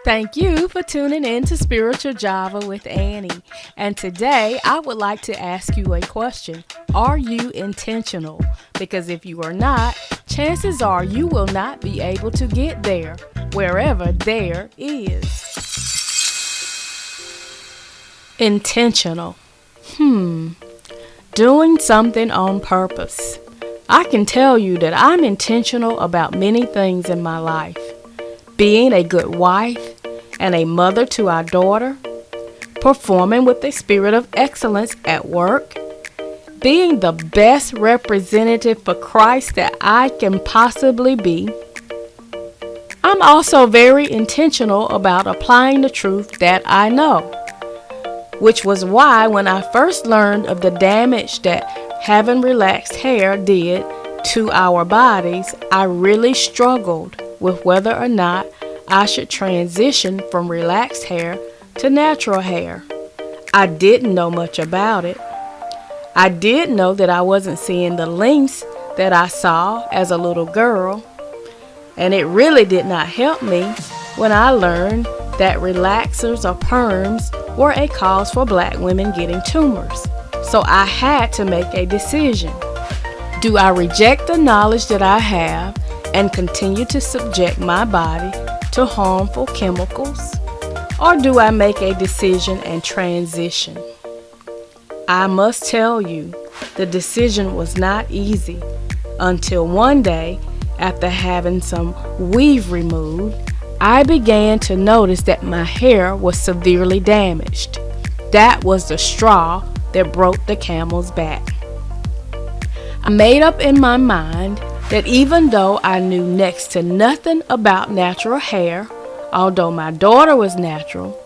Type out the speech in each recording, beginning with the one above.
Thank you for tuning in to Spiritual Java with Annie. And today I would like to ask you a question. Are you intentional? Because if you are not, chances are you will not be able to get there, wherever there is. Intentional. Doing something on purpose. I can tell you that I'm intentional about many things in my life. Being a good wife and a mother to our daughter, performing with a spirit of excellence at work, being the best representative for Christ that I can possibly be. I'm also very intentional about applying the truth that I know, which was why when I first learned of the damage that having relaxed hair did to our bodies, I really struggled with whether or not I should transition from relaxed hair to natural hair. I didn't know much about it. I did know that I wasn't seeing the lengths that I saw as a little girl, and it really did not help me when I learned that relaxers or perms were a cause for black women getting tumors. So I had to make a decision. Do I reject the knowledge that I have and continue to subject my body to harmful chemicals? Or do I make a decision and transition? I must tell you, the decision was not easy until one day, after having some weave removed, I began to notice that my hair was severely damaged. That was the straw that broke the camel's back. I made up in my mind that even though I knew next to nothing about natural hair, although my daughter was natural,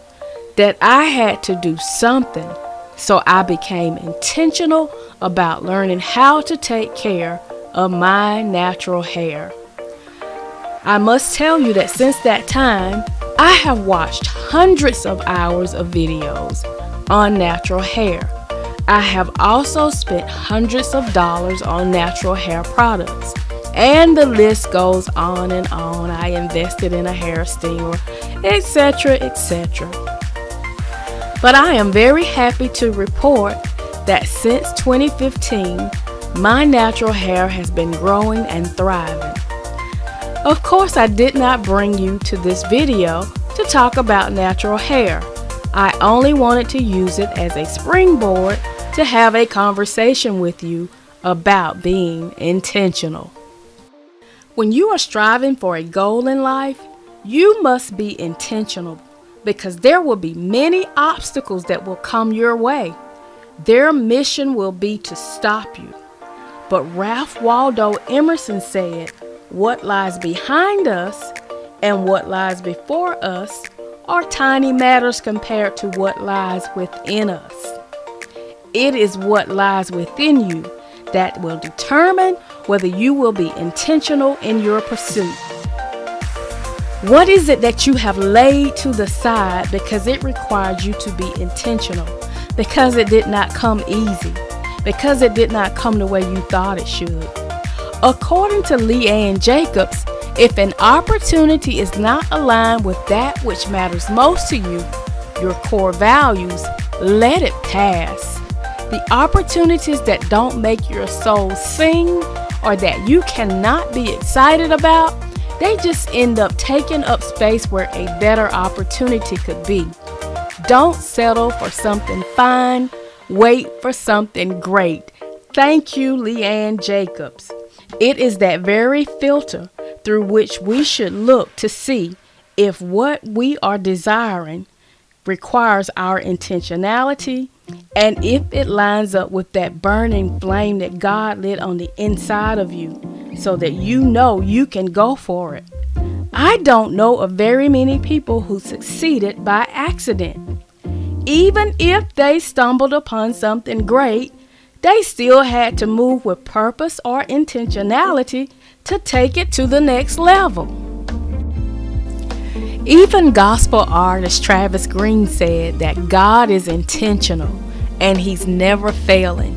that I had to do something. So I became intentional about learning how to take care of my natural hair. I must tell you that since that time, I have watched hundreds of hours of videos on natural hair. I have also spent hundreds of dollars on natural hair products. And the list goes on and on. I invested in a hair steamer, etc., etc. But I am very happy to report that since 2015, my natural hair has been growing and thriving. Of course, I did not bring you to this video to talk about natural hair. I only wanted to use it as a springboard to have a conversation with you about being intentional. When you are striving for a goal in life, you must be intentional because there will be many obstacles that will come your way. Their mission will be to stop you. But Ralph Waldo Emerson said, "What lies behind us and what lies before us are tiny matters compared to what lies within us." It is what lies within you that will determine whether you will be intentional in your pursuit. What is it that you have laid to the side because it required you to be intentional? Because it did not come easy. Because it did not come the way you thought it should. According to Leanne Jacobs, if an opportunity is not aligned with that which matters most to you, your core values, let it pass. The opportunities that don't make your soul sing or that you cannot be excited about, they just end up taking up space where a better opportunity could be. Don't settle for something fine. Wait for something great. Thank you, Leanne Jacobs. It is that very filter through which we should look to see if what we are desiring requires our intentionality and if it lines up with that burning flame that God lit on the inside of you so that you know you can go for it. I don't know of very many people who succeeded by accident. Even if they stumbled upon something great, they still had to move with purpose or intentionality to take it to the next level. Even gospel artist Travis Green said that God is intentional and he's never failing.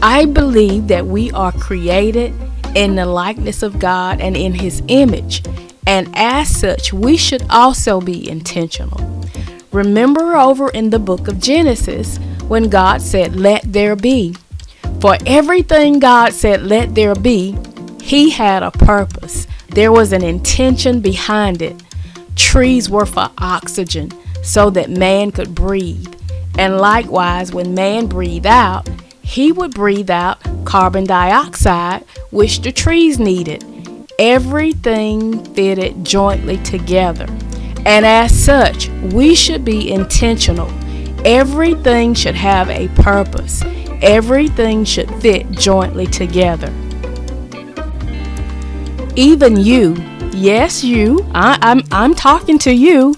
I believe that we are created in the likeness of God and in his image, And as such, we should also be intentional. Remember over in the book of Genesis when God said, "Let there be." For everything God said, "Let there be," He had a purpose. There was an intention behind it. Trees were for oxygen so that man could breathe. And likewise, when man breathed out, he would breathe out carbon dioxide, which the trees needed. Everything fitted jointly together. And as such, we should be intentional. Everything should have a purpose. Everything should fit jointly together. Even you, yes, you, I'm talking to you.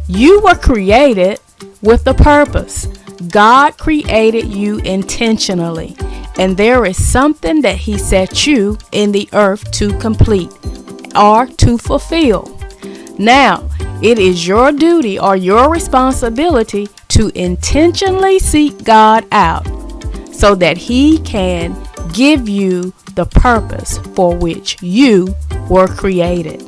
You were created with a purpose. God created you intentionally, and there is something that He set you in the earth to complete or to fulfill. Now, it is your duty or your responsibility to intentionally seek God out so that He can give you the purpose for which you were created.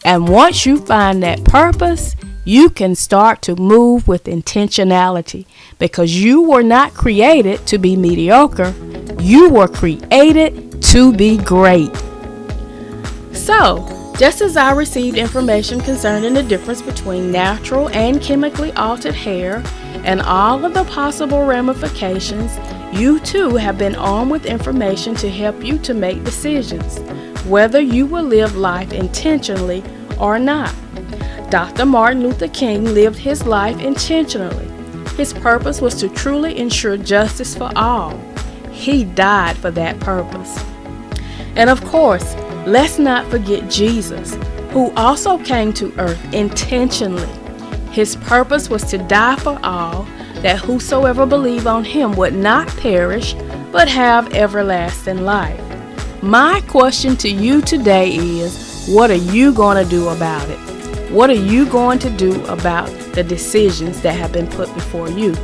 And once you find that purpose, you can start to move with intentionality, because you were not created to be mediocre. You were created to be great. So, just as I received information concerning the difference between natural and chemically altered hair and all of the possible ramifications, you too have been armed with information to help you to make decisions, whether you will live life intentionally or not. Dr. Martin Luther King lived his life intentionally. His purpose was to truly ensure justice for all. He died for that purpose. And of course, let's not forget Jesus, who also came to earth intentionally. His purpose was to die for all, that whosoever believe on Him would not perish, but have everlasting life. My question to you today is, what are you going to do about it? What are you going to do about the decisions that have been put before you?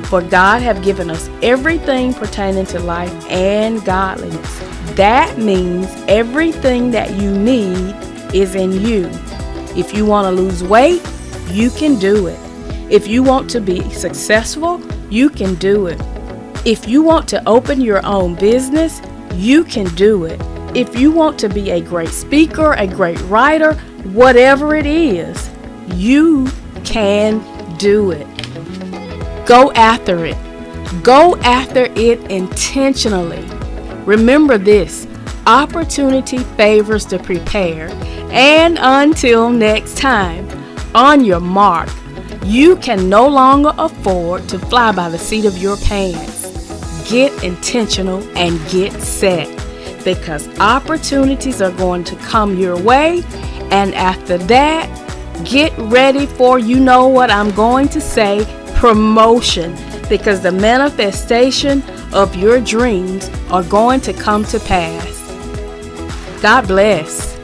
For God have given us everything pertaining to life and godliness. That means everything that you need is in you. If you want to lose weight, you can do it. If you want to be successful, you can do it. If you want to open your own business, you can do it. If you want to be a great speaker, a great writer, whatever it is, you can do it. Go after it. Go after it intentionally. Remember this: opportunity favors the prepared. And until next time, on your mark, you can no longer afford to fly by the seat of your pants. Get intentional and get set, because opportunities are going to come your way. And after that, get ready for, you know what I'm going to say, promotion, because the manifestation of your dreams are going to come to pass. God bless.